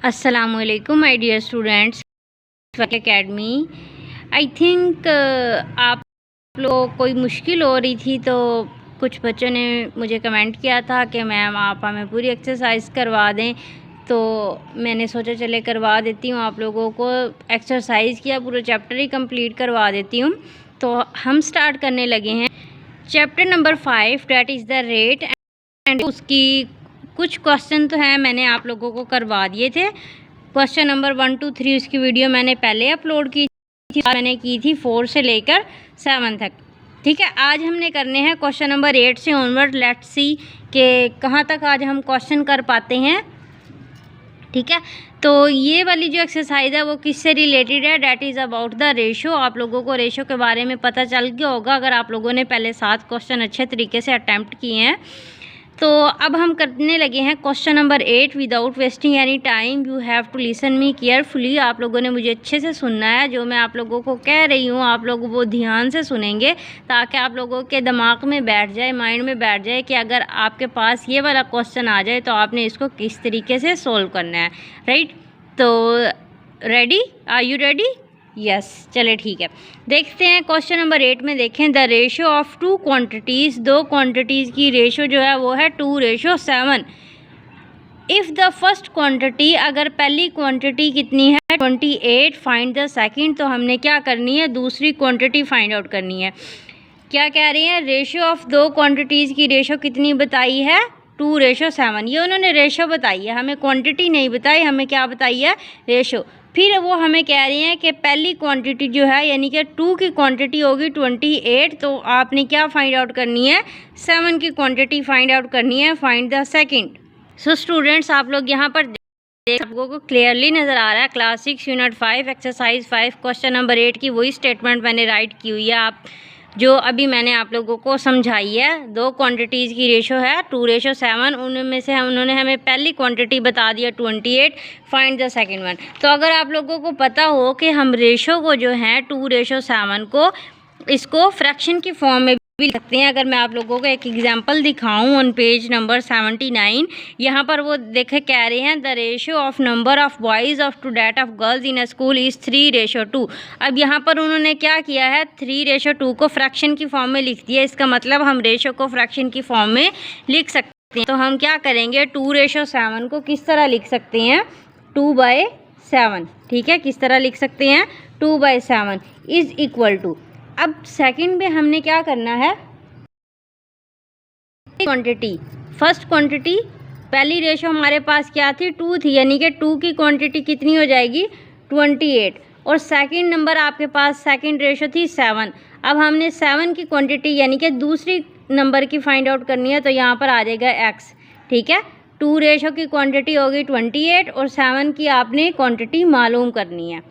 अस्सलामुअलैकुम my dear students academy. I think आप लोग कोई मुश्किल हो रही थी तो कुछ बच्चों ने मुझे कमेंट किया था कि मैम आप हमें पूरी एक्सरसाइज करवा दें, तो मैंने सोचा चले करवा देती हूँ आप लोगों को। एक्सरसाइज किया पूरा चैप्टर ही कंप्लीट करवा देती हूँ। तो हम स्टार्ट करने लगे हैं chapter number 5 that is the rate and उसकी कुछ क्वेश्चन तो हैं मैंने आप लोगों को करवा दिए थे। क्वेश्चन नंबर 1 to 3 उसकी वीडियो मैंने पहले अपलोड की थी, मैंने की थी 4 से लेकर 7 तक। ठीक है, आज हमने करने हैं क्वेश्चन नंबर 8 से ऑनवर्ड। लेट्स सी कि कहाँ तक आज हम क्वेश्चन कर पाते हैं। ठीक है, तो ये वाली जो एक्सरसाइज है वो किससे रिलेटेड है? That is about the ratio. आप लोगों को रेशो के बारे में पता चल गया होगा अगर आप लोगों ने पहले 7 क्वेश्चन अच्छे तरीके से अटैम्प्ट किए हैं। तो अब हम करने लगे हैं question number 8 without wasting any time. You have to listen me carefully. आप लोगों ने मुझे अच्छे से सुनना है, जो मैं आप लोगों को कह रही हूँ आप लोग वो ध्यान से सुनेंगे ताकि आप लोगों के दिमाग में बैठ जाए, माइंड में बैठ जाए कि अगर आपके पास ये वाला क्वेश्चन आ जाए तो आपने इसको किस तरीके से सोल्व करना है। राइट, तो ready? Are you ready? Yes, चले ठीक है। देखते हैं क्वेश्चन नंबर 8 में। देखें, the ratio of two quantities, दो क्वांटिटीज़ की रेशो जो है वो है 2:7। इफ़ द फर्स्ट क्वांटिटी, अगर पहली क्वांटिटी कितनी है 28, फाइंड द सेकंड। तो हमने क्या करनी है, दूसरी क्वांटिटी फाइंड आउट करनी है। क्या कह रही है, रेशो ऑफ दो क्वांटिटीज़ की रेशो कितनी बताई है 2:7। ये उन्होंने रेशो बताई है, हमें क्वांटिटी नहीं बताई, हमें क्या बताई है, रेशो। फिर वो हमें कह रही हैं कि पहली क्वांटिटी जो है यानी कि 2 की क्वांटिटी होगी 28, तो आपने क्या फाइंड आउट करनी है, 7 की क्वांटिटी फाइंड आउट करनी है। Find the second. So students, आप लोग यहाँ पर देख, आप लोगों को क्लियरली नज़र आ रहा है class 6 unit 5 exercise 5 question number 8 की वही स्टेटमेंट मैंने राइट की हुई है, आप जो अभी मैंने आप लोगों को समझाई है। दो क्वांटिटीज़ की रेशो है 2:7, उनमें से उन्होंने हमें पहली क्वांटिटी बता दिया 28, फाइंड द सेकंड वन। तो अगर आप लोगों को पता हो कि हम रेशो को जो है 2:7 को इसको फ्रैक्शन की फॉर्म में भी लिख सकते हैं। अगर मैं आप लोगों को एक एग्जांपल दिखाऊं ऑन पेज नंबर 79, यहाँ पर वो देखे कह रहे हैं the ratio of number of boys of to that of girls in a school is 3:2। अब यहाँ पर उन्होंने क्या किया है, 3:2 को फ्रैक्शन की फॉर्म में लिख दिया। इसका मतलब हम रेशो को फ्रैक्शन की फॉर्म में लिख सकते हैं। तो हम क्या करेंगे, 2:7 को किस तरह लिख सकते हैं, 2/7। ठीक है, किस तरह लिख सकते हैं, 2/7 इज़ इक्वल टू। अब सेकंड में हमने क्या करना है, क्वांटिटी, फर्स्ट क्वांटिटी, पहली रेशो हमारे पास क्या थी, 2 थी, यानी कि 2 की क्वांटिटी कितनी हो जाएगी 28, और सेकंड नंबर आपके पास सेकंड रेशो थी 7। अब हमने 7 की क्वांटिटी यानी कि दूसरी नंबर की फाइंड आउट करनी है, तो यहाँ पर आ जाएगा x। ठीक है, 2 रेशो की क्वांटिटी होगी 28 और 7 की आपने क्वांटिटी मालूम करनी है।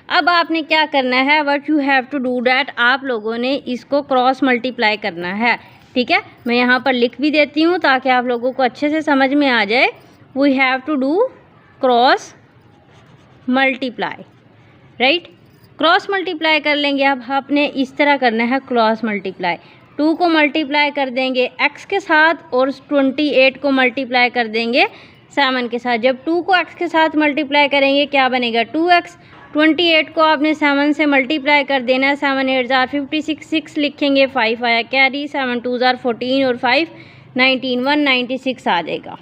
अब आपने क्या करना है, what you have to do that, आप लोगों ने इसको क्रॉस मल्टीप्लाई करना है। ठीक है, मैं यहाँ पर लिख भी देती हूँ ताकि आप लोगों को अच्छे से समझ में आ जाए। We have to do cross multiply. Right, cross multiply कर लेंगे। अब आपने इस तरह करना है क्रॉस मल्टीप्लाई, 2 को मल्टीप्लाई कर देंगे x के साथ और 28 को मल्टीप्लाई कर देंगे 7 के साथ। जब 2 को x के साथ मल्टीप्लाई करेंगे क्या बनेगा, 2x। 28 को आपने 7 से मल्टीप्लाई कर देना है, 7 8 जार 56, 6 लिखेंगे, 5 आया कैरी, 7 2 जार 14 और 5 19, 196 आ जाएगा।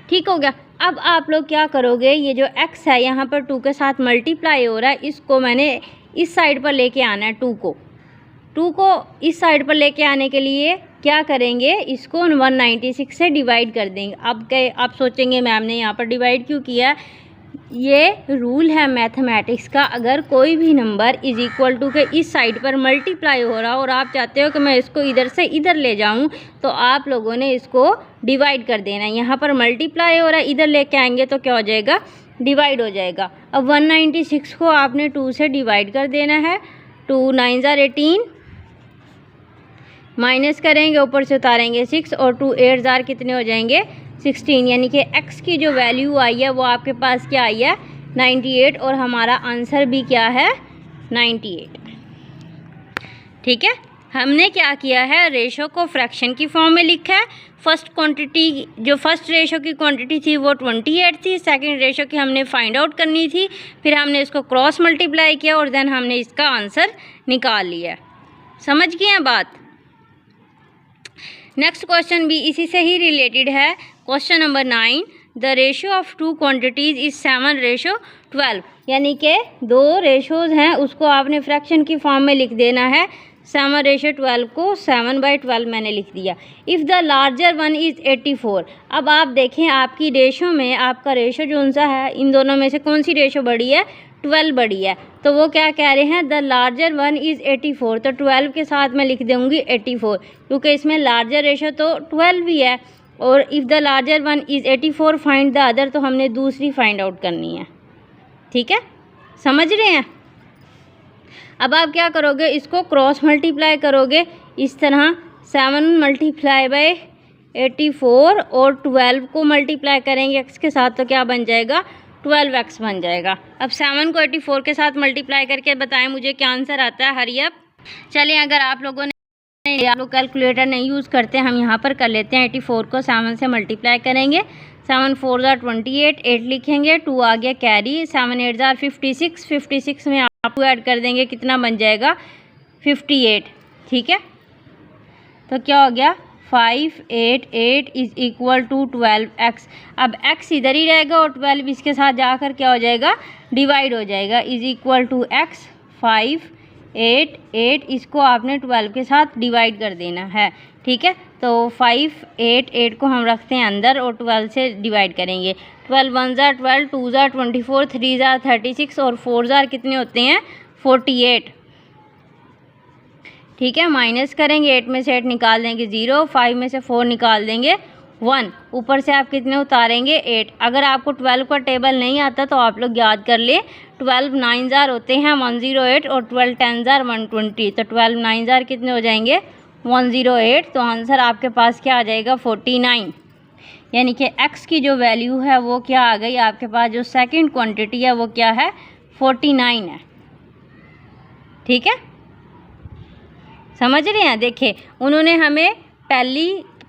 ठीक हो गया। अब आप लोग क्या करोगे, ये जो x है यहाँ पर 2 के साथ मल्टीप्लाई हो रहा है, इसको मैंने इस साइड पर लेके आना है। 2 को इस साइड पर लेके आने के लिए क्या करेंगे, इसको 196 से डिवाइड कर देंगे। अब आप सोचेंगे मैम ने यहाँ पर डिवाइड क्यों किया, ये रूल है मैथमेटिक्स का, अगर कोई भी नंबर इज़ इक्वल टू के इस साइड पर मल्टीप्लाई हो रहा और आप चाहते हो कि मैं इसको इधर से इधर ले जाऊं, तो आप लोगों ने इसको डिवाइड कर देना है। यहाँ पर मल्टीप्लाई हो रहा है, इधर लेके आएंगे तो क्या हो जाएगा, डिवाइड हो जाएगा। अब 196 को आपने 2 से डिवाइड कर देना है, 2 9 जार 18, माइनस करेंगे ऊपर से उतारेंगे 6 और 2 8 जार कितने हो जाएंगे 16, यानी कि x की जो वैल्यू आई है वो आपके पास क्या आई है 98, और हमारा आंसर भी क्या है 98। ठीक है, हमने क्या किया है, रेशो को फ्रैक्शन की फॉर्म में लिखा है। फर्स्ट क्वांटिटी, जो फर्स्ट रेशो की क्वांटिटी थी वो 28 थी, सेकंड रेशो की हमने फाइंड आउट करनी थी, फिर हमने इसको क्रॉस मल्टीप्लाई किया और देन हमने इसका आंसर निकाल लिया। समझ गए हैं बात। नेक्स्ट क्वेश्चन भी इसी से ही रिलेटेड है। Question number 9, the ratio of two quantities is 7:12, यानी कि दो रेशोज़ हैं उसको आपने फ्रैक्शन की फॉर्म में लिख देना है। 7:12 को 7/12 मैंने लिख दिया। If the larger one is 84, अब आप देखें आपकी रेशो में आपका रेशो जो सा है, इन दोनों में से कौन सी रेशो बड़ी है, 12 बड़ी है। तो वो क्या कह रहे हैं, द लार्जर वन इज़ 84, तो 12 के साथ मैं लिख दूँगी 84, क्योंकि इसमें लार्जर रेशो तो 12 भी है। और if the larger one is 84 find the other, तो हमने दूसरी फाइंड आउट करनी है। ठीक है, समझ रहे हैं। अब आप क्या करोगे, इसको क्रॉस मल्टीप्लाई करोगे इस तरह, 7 मल्टीप्लाई बाय 84 और 12 को मल्टीप्लाई करेंगे x के साथ, तो क्या बन जाएगा, 12x बन जाएगा। अब 7 को 84 के साथ मल्टीप्लाई करके बताएं मुझे क्या आंसर आता है। Hurry up. चलिए, अगर आप लोग कैलकुलेटर नहीं यूज़ करते, हम यहाँ पर कर लेते हैं। 84 को 7 से मल्टीप्लाई करेंगे, 7 4 ज़ा 28, 8 लिखेंगे, 2 आ गया कैरी, 7 8 ज़ा 56, 56 में आप ऐड कर देंगे, कितना बन जाएगा, 58। ठीक है, तो क्या हो गया, 588 इज इक्वल टू 12x। अब x इधर ही रहेगा और 12 इसके साथ जाकर क्या हो जाएगा, डिवाइड हो जाएगा, इज इक्वल टू x। 588 इसको आपने 12 के साथ डिवाइड कर देना है। ठीक है, तो 588 को हम रखते हैं अंदर और 12 से डिवाइड करेंगे। 12 1 ज़ा 12, 2 ज़ा 24, 3 ज़ा 36 और 4 ज़ा कितने होते हैं, 48। ठीक है, माइनस करेंगे, 8 में से 8 निकाल देंगे 0, 5 में से 4 निकाल देंगे 1, ऊपर से आप कितने उतारेंगे, 8। अगर आपको 12 का टेबल नहीं आता तो आप लोग याद कर ले, 12 9 ज़ार होते हैं 108 और 12 10 ज़ार 120, तो 12 9 ज़ार कितने हो जाएंगे, 108। तो आंसर आपके पास क्या आ जाएगा, 49। यानी कि x की जो वैल्यू है वो क्या आ गई आपके पास, जो सेकंड क्वांटिटी है वो क्या है, 49 है। ठीक है, समझ रहे हैं। देखिए, उन्होंने हमें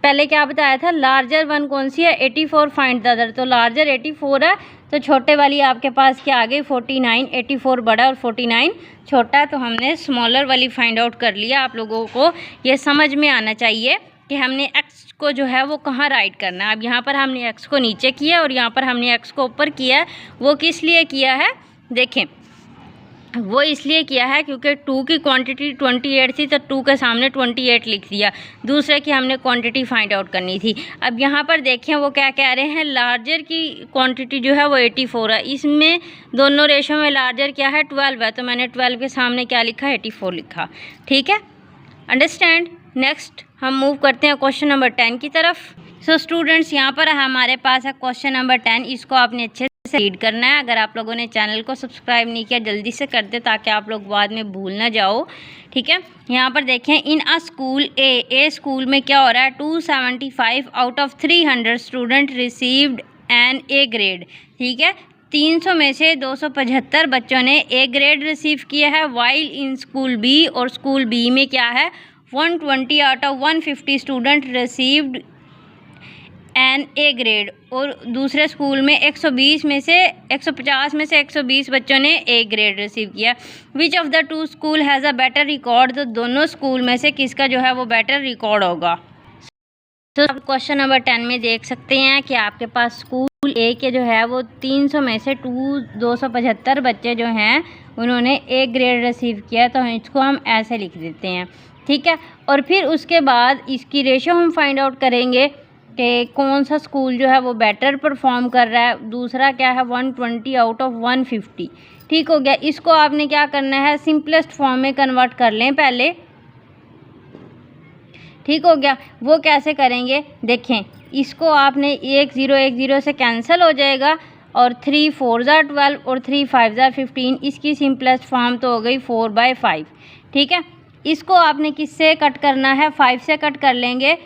पहले क्या बताया था, लार्जर वन कौन सी है, 84 फाइंड द अदर, तो लार्जर 84 है, तो छोटे वाली आपके पास क्या आ गई, 49। 84 बड़ा और 49 छोटा, तो हमने स्मॉलर वाली फाइंड आउट कर लिया। आप लोगों को ये समझ में आना चाहिए कि हमने x को जो है वो कहाँ राइट करना है। अब यहाँ पर हमने x को नीचे किया और यहाँ पर हमने x को ऊपर किया है। वो किस लिए किया है, देखें, वो इसलिए किया है क्योंकि 2 की क्वांटिटी 28 थी, तो 2 के सामने 28 लिख दिया। दूसरे की हमने क्वांटिटी फाइंड आउट करनी थी। अब यहाँ पर देखें वो क्या कह रहे हैं, लार्जर की क्वांटिटी जो है वो 84 है। इसमें दोनों रेशो में लार्जर क्या है, 12 है, तो मैंने 12 के सामने क्या लिखा, 84 लिखा। ठीक है, अंडरस्टैंड। नेक्स्ट हम मूव करते हैं क्वेश्चन नंबर 10 की तरफ। सो स्टूडेंट्स, यहाँ पर हमारे पास है क्वेश्चन नंबर 10। इसको आपने अच्छे से रीड करना है। अगर आप लोगों ने चैनल को सब्सक्राइब नहीं किया, जल्दी से कर दे ताकि आप लोग बाद में भूल ना जाओ। ठीक है, यहाँ पर देखें, इन अ स्कूल ए स्कूल में क्या हो रहा है, 275 out of 300 student received an A grade. ठीक है, 300 में से 275 बच्चों ने ए ग्रेड रिसीव किया है। वाइल इन स्कूल बी, और स्कूल बी में क्या है, 120 out of 150 student received an A grade, और दूसरे स्कूल में 150 में से 120 बच्चों ने ए ग्रेड रिसीव किया। Which of the two school has a better record, तो दोनों स्कूल में से किसका जो है वो बेटर रिकॉर्ड होगा। तो आप क्वेश्चन नंबर 10 में देख सकते हैं कि आपके पास स्कूल ए के जो है वो 300 में से 275 बच्चे जो हैं उन्होंने ए ग्रेड रिसीव किया, तो इसको हम ऐसे लिख देते हैं। ठीक है, और फिर उसके बाद इसकी रेशो हम फाइंड आउट करेंगे कि कौन सा स्कूल जो है वो बेटर परफॉर्म कर रहा है। दूसरा क्या है, 120 आउट ऑफ 150। ठीक हो गया, इसको आपने क्या करना है, सिंपलेस्ट फॉर्म में कन्वर्ट कर लें पहले। ठीक हो गया, वो कैसे करेंगे, देखें, इसको आपने 1 0 से कैंसिल हो जाएगा, और 3 4 ज़ा 12 और 3 5 ज़ा 15। इसकी सिंपलेस्ट फॉर्म तो हो गई 4/5। ठीक है, इसको आपने किससे कट करना है, 5 से कट कर लेंगे।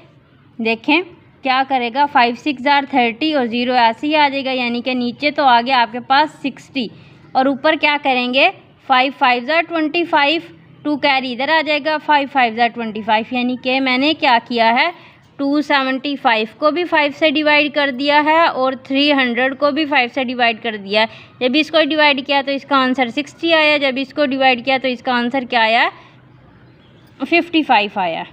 देखें क्या करेगा, 5 6 ज़ा 30 और 0 ऐसे ही आ जाएगा, यानी कि नीचे तो आ गया आपके पास 60, और ऊपर क्या करेंगे, 5 5 ज़ा 25, 2 कैरी इधर आ जाएगा, 5 5 ज़ा 25, यानी कि मैंने क्या किया है 275 को भी 5 से डिवाइड कर दिया है और 300 को भी 5 से डिवाइड कर दिया है। जब इसको डिवाइड किया तो इसका आंसर 60 आया, जब इसको डिवाइड किया तो इसका आंसर क्या आया 55 आया।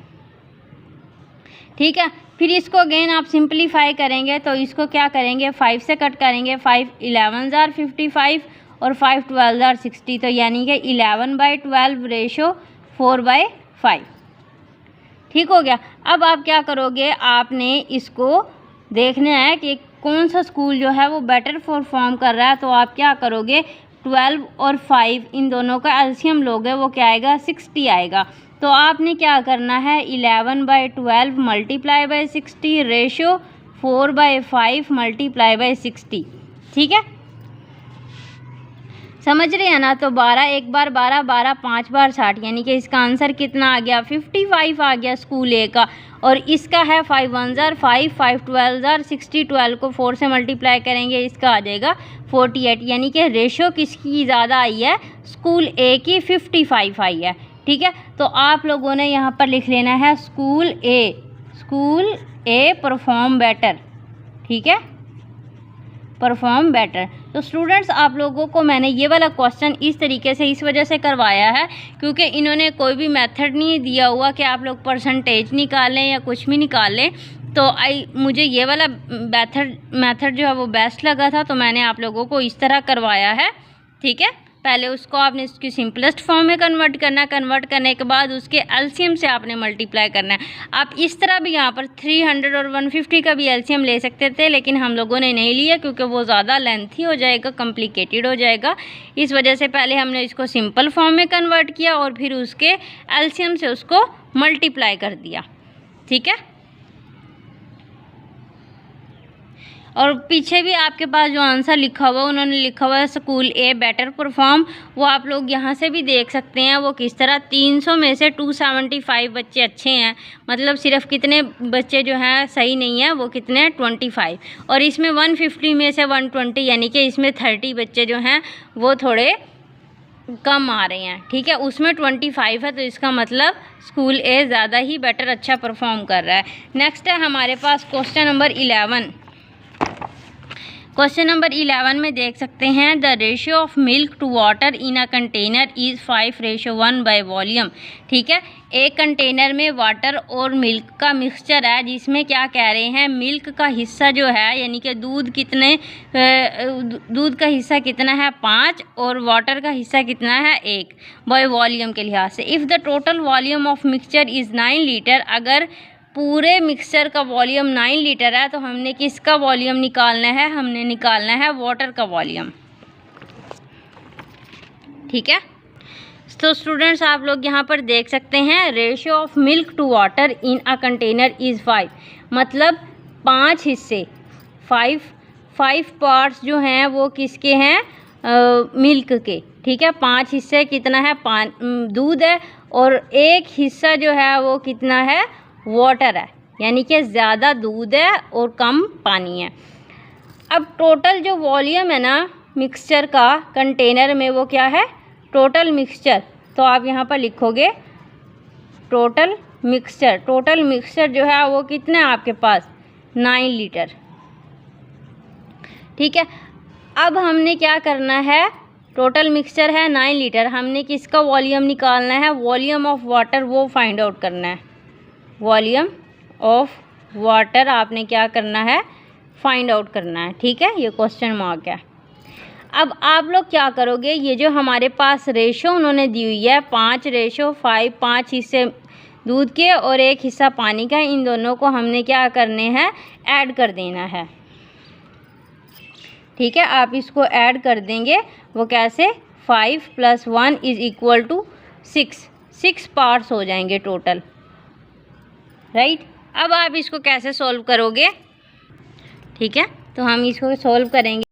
ठीक है, फिर इसको अगेन आप सिंपलीफाई करेंगे तो इसको क्या करेंगे 5 से कट करेंगे, 5 11 ज़ार 55 और 5 12 ज़ार 60, तो यानी कि 11/12 रेशो 4/5। ठीक हो गया। अब आप क्या करोगे, आपने इसको देखना है कि कौन सा स्कूल जो है वो बेटर परफॉर्म कर रहा है, तो आप क्या करोगे 12 और 5 इन दोनों का एलसीएम लोगे, वो क्या आएगा 60 आएगा। तो आपने क्या करना है 11/12 multiply by 60 ratio 4/5 multiply by 60। ठीक है, समझ रहे हैं ना। तो 12 एक बार 12, 12 5 बार 60, यानी कि इसका आंसर कितना आ गया 55 आ गया स्कूल ए का। और इसका है 5 1 ज़ार 5, 5 12 ज़ार 60, 12 को 4 से मल्टीप्लाई करेंगे, इसका आ जाएगा 48, यानी कि रेशो किसकी ज़्यादा आई है स्कूल ए की 55 आई है। ठीक है, तो आप लोगों ने यहाँ पर लिख लेना है स्कूल ए परफॉर्म बेटर। ठीक है, परफॉर्म बेटर। तो स्टूडेंट्स आप लोगों को मैंने ये वाला क्वेश्चन इस तरीके से इस वजह से करवाया है क्योंकि इन्होंने कोई भी मेथड नहीं दिया हुआ कि आप लोग परसेंटेज निकालें या कुछ भी निकाल लें। तो मुझे ये वाला मेथड जो है वो बेस्ट लगा था, तो मैंने आप लोगों को इस तरह करवाया है। ठीक है, पहले उसको आपने इसकी सिंपलेस्ट फॉर्म में कन्वर्ट करना है, कन्वर्ट करने के बाद उसके एलसीएम से आपने मल्टीप्लाई करना है। आप इस तरह भी यहाँ पर 300 और 150 का भी एलसीएम ले सकते थे, लेकिन हम लोगों ने नहीं लिया क्योंकि वो ज़्यादा लेंथी हो जाएगा, कॉम्प्लिकेटेड हो जाएगा। इस वजह से पहले हमने इसको सिंपल फॉर्म में कन्वर्ट किया और फिर उसके एलसीएम से उसको मल्टीप्लाई कर दिया। ठीक है, और पीछे भी आपके पास जो आंसर लिखा हुआ है उन्होंने लिखा हुआ है स्कूल ए बेटर परफॉर्म, वो आप लोग यहाँ से भी देख सकते हैं। वो किस तरह 300 में से 275 बच्चे अच्छे हैं, मतलब सिर्फ कितने बच्चे जो हैं सही नहीं है, वो कितने 25, और इसमें 150 में से 120, यानी कि इसमें 30 बच्चे जो हैं वो थोड़े कम आ रहे हैं। ठीक है, उसमें 25 है, तो इसका मतलब स्कूल ए ज़्यादा ही बेटर अच्छा परफॉर्म कर रहा है। नेक्स्ट है हमारे पास क्वेश्चन नंबर 11। क्वेश्चन नंबर 11 में देख सकते हैं the ratio of milk to water in a container is 5:1 by volume. ठीक है, एक कंटेनर में वाटर और मिल्क का मिक्सचर है, जिसमें क्या कह रहे हैं मिल्क का हिस्सा जो है, यानी कि दूध का हिस्सा कितना है 5 और वाटर का हिस्सा कितना है 1 बाय वॉल्यूम के लिहाज से। If the total volume of mixture is 9 litre, अगर पूरे मिक्सचर का वॉल्यूम 9 लीटर है तो हमने किसका वॉल्यूम निकालना है, हमने निकालना है वाटर का वॉल्यूम। ठीक है, तो स्टूडेंट्स आप लोग यहाँ पर देख सकते हैं ratio of milk to water in a container is 5, मतलब 5 हिस्से 5 पार्ट्स जो हैं वो किसके हैं मिल्क के। ठीक है, 5 हिस्से कितना है दूध है और 1 हिस्सा जो है वो कितना है वाटर है, यानी कि ज़्यादा दूध है और कम पानी है। अब टोटल जो वॉल्यूम है ना मिक्सचर का कंटेनर में वो क्या है टोटल मिक्सचर, तो आप यहाँ पर लिखोगे टोटल मिक्सचर जो है वो कितना है आपके पास 9 लीटर। ठीक है, अब हमने क्या करना है, टोटल मिक्सचर है 9 लीटर, हमने किसका वॉल्यूम निकालना है, वॉल्यूम ऑफ वाटर वो फाइंड आउट करना है। वॉल्यूम ऑफ वाटर आपने क्या करना है फाइंड आउट करना है। ठीक है, ये क्वेश्चन मार्क है। अब आप लोग क्या करोगे, ये जो हमारे पास रेशो उन्होंने दी हुई है 5:5, 5 हिस्से दूध के और 1 हिस्सा पानी का, इन दोनों को हमने क्या करने हैं ऐड कर देना है। ठीक है, आप इसको ऐड कर देंगे, वो कैसे 5 + 1 = 6 पार्ट्स हो जाएंगे टोटल। राइट, अब आप इसको कैसे सॉल्व करोगे। ठीक है, तो हम इसको सॉल्व करेंगे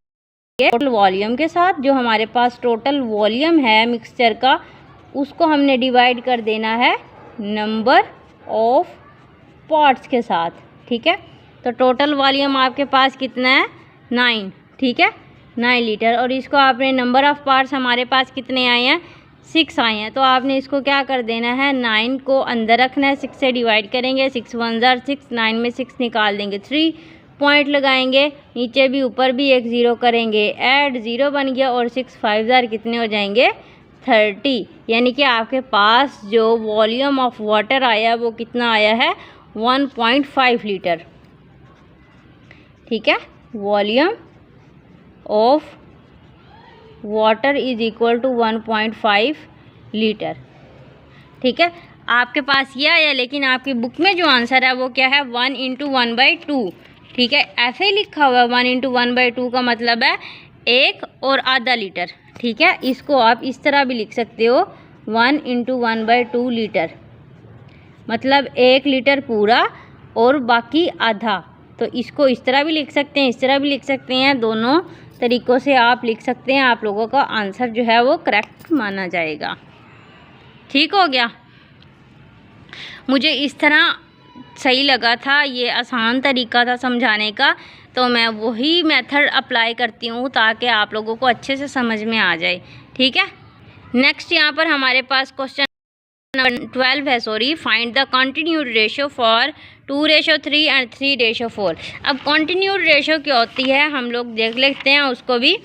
टोटल वॉल्यूम के साथ। जो हमारे पास टोटल वॉल्यूम है मिक्सचर का उसको हमने डिवाइड कर देना है नंबर ऑफ पार्ट्स के साथ। ठीक है, तो टोटल वॉल्यूम आपके पास कितना है 9। ठीक है, 9 लीटर, और इसको आपने नंबर ऑफ़ पार्ट्स हमारे पास कितने आए हैं 6 आए हैं, तो आपने इसको क्या कर देना है, 9 को अंदर रखना है, 6 से डिवाइड करेंगे, 6 1 ज़ार 6, 9 में 6 निकाल देंगे, 3 पॉइंट लगाएंगे, नीचे भी ऊपर भी एक ज़ीरो करेंगे, ऐड 0 बन गया, और 6 5 ज़ार कितने हो जाएंगे, 30। यानी कि आपके पास जो वॉल्यूम ऑफ वाटर आया वो कितना आया है, 1.5 लीटर। ठीक है, volume of water is equal to 1.5 litre. ठीक है, आपके पास ये आया, लेकिन आपकी बुक में जो आंसर है वो क्या है, 1 × 1/2। ठीक है, ऐसे ही लिखा हुआ है, 1 × 1/2 का मतलब है 1 और आधा लीटर। ठीक है, इसको आप इस तरह भी लिख सकते हो, 1 × 1/2 लीटर, मतलब 1 लीटर पूरा और बाकी आधा। तो इसको इस तरह भी लिख सकते हैं, इस तरह भी लिख सकते हैं, दोनों तरीक़ों से आप लिख सकते हैं। आप लोगों का आंसर जो है वो करेक्ट माना जाएगा। ठीक हो गया, मुझे इस तरह सही लगा था, ये आसान तरीका था समझाने का, तो मैं वही मेथड अप्लाई करती हूँ ताकि आप लोगों को अच्छे से समझ में आ जाए। ठीक है, नेक्स्ट यहाँ पर हमारे पास क्वेश्चन नंबर 12 है, find the continued ratio for 2:3 and 3:4। अब कंटिन्यूड रेशो क्या होती है हम लोग देख लेते हैं उसको भी।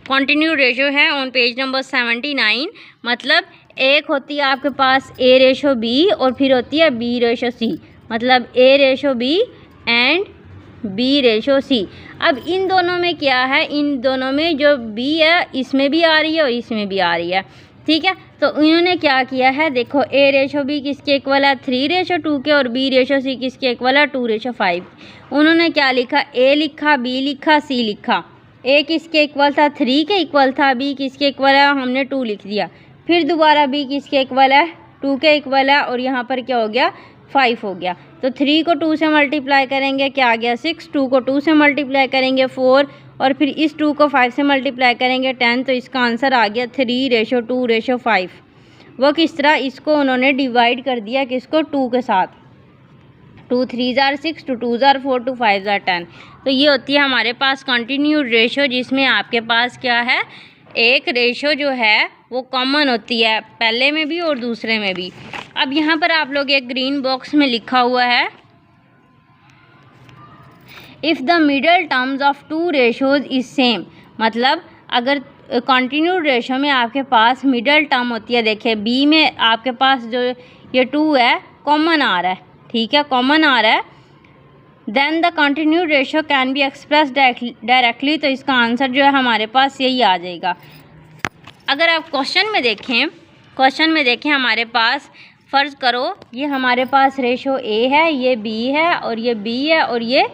कंटिन्यूड रेशो है ऑन पेज नंबर 79, मतलब एक होती है आपके पास A:B और फिर होती है B:C, मतलब A:B एंड B:C। अब इन दोनों में क्या है, इन दोनों में जो B है इसमें भी आ रही है और इसमें भी आ रही है। ठीक है, तो इन्होंने क्या किया है, देखो A:B किसके इक्वल है, 3:2 के, और B:C किसके इक्वल है, 2:5। उन्होंने क्या लिखा, A लिखा, B लिखा, C लिखा। A किसके इक्वल था, 3 के इक्वल था, B किसके इक्वल है, हमने 2 लिख दिया। फिर दोबारा B किसके इक्वल है, 2 के इक्वल है, और यहाँ पर क्या हो गया, 5 हो गया। तो 3 को 2 से मल्टीप्लाई करेंगे, क्या आ गया, 6, 2 को 2 से मल्टीप्लाई करेंगे 4, और फिर इस 2 को 5 से मल्टीप्लाई करेंगे 10, तो इसका आंसर आ गया 3:2:5। वो किस तरह, इसको उन्होंने डिवाइड कर दिया किसको, 2 के साथ, 2 3 ज़ार 6, 2 2 ज़ार 4, 2 5 ज़ार 10। तो ये होती है हमारे पास कंटिन्यूड रेशो, जिसमें आपके पास क्या है, एक रेशो जो है वो कॉमन होती है, पहले में भी और दूसरे में भी। अब यहाँ पर आप लोग एक ग्रीन बॉक्स में लिखा हुआ है, if the middle terms of 2 ratios is same, मतलब अगर कंटिन्यूड रेशो में आपके पास मिडल टर्म होती है, देखिए बी में आपके पास जो ये 2 है कॉमन आ रहा है, ठीक है, कॉमन आ रहा है, then the continued ratio can be express directly. तो इसका आंसर जो है हमारे पास यही आ जाएगा। अगर आप क्वेश्चन में देखें हमारे पास, फ़र्ज़ करो ये हमारे पास रेशो A है, ये B है, और ये B है, और ये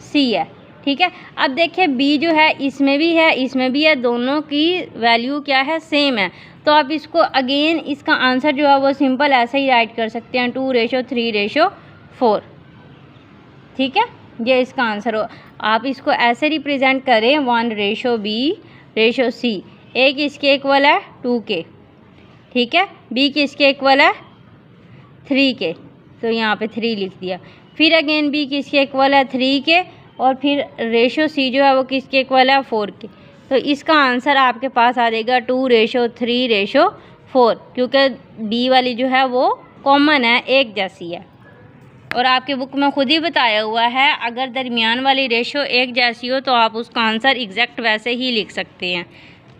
C है। ठीक है, अब देखिए B जो है इसमें भी है, इसमें भी है, दोनों की वैल्यू क्या है, सेम है। तो आप इसको अगेन, इसका आंसर जो है वो सिंपल ऐसे ही राइट कर सकते हैं, 2:3:4। ठीक है, ये इसका आंसर हो। आप इसको ऐसे रिप्रेजेंट करें, 1:B:C। A किसके इक्वल है, 2 के, ठीक है, B किसके इक्वल है, 3 के, तो यहाँ पे 3 लिख दिया। फिर अगेन B किसके इक्वल है, 3 के, और फिर रेशो C जो है वो किसके इक्वल है, 4 के। तो इसका आंसर आपके पास आ जाएगा 2:3:4, क्योंकि B वाली जो है वो कॉमन है, एक जैसी है। और आपके बुक में खुद ही बताया हुआ है, अगर दरमियान वाली रेशो एक जैसी हो तो आप उसका आंसर एग्जैक्ट वैसे ही लिख सकते हैं।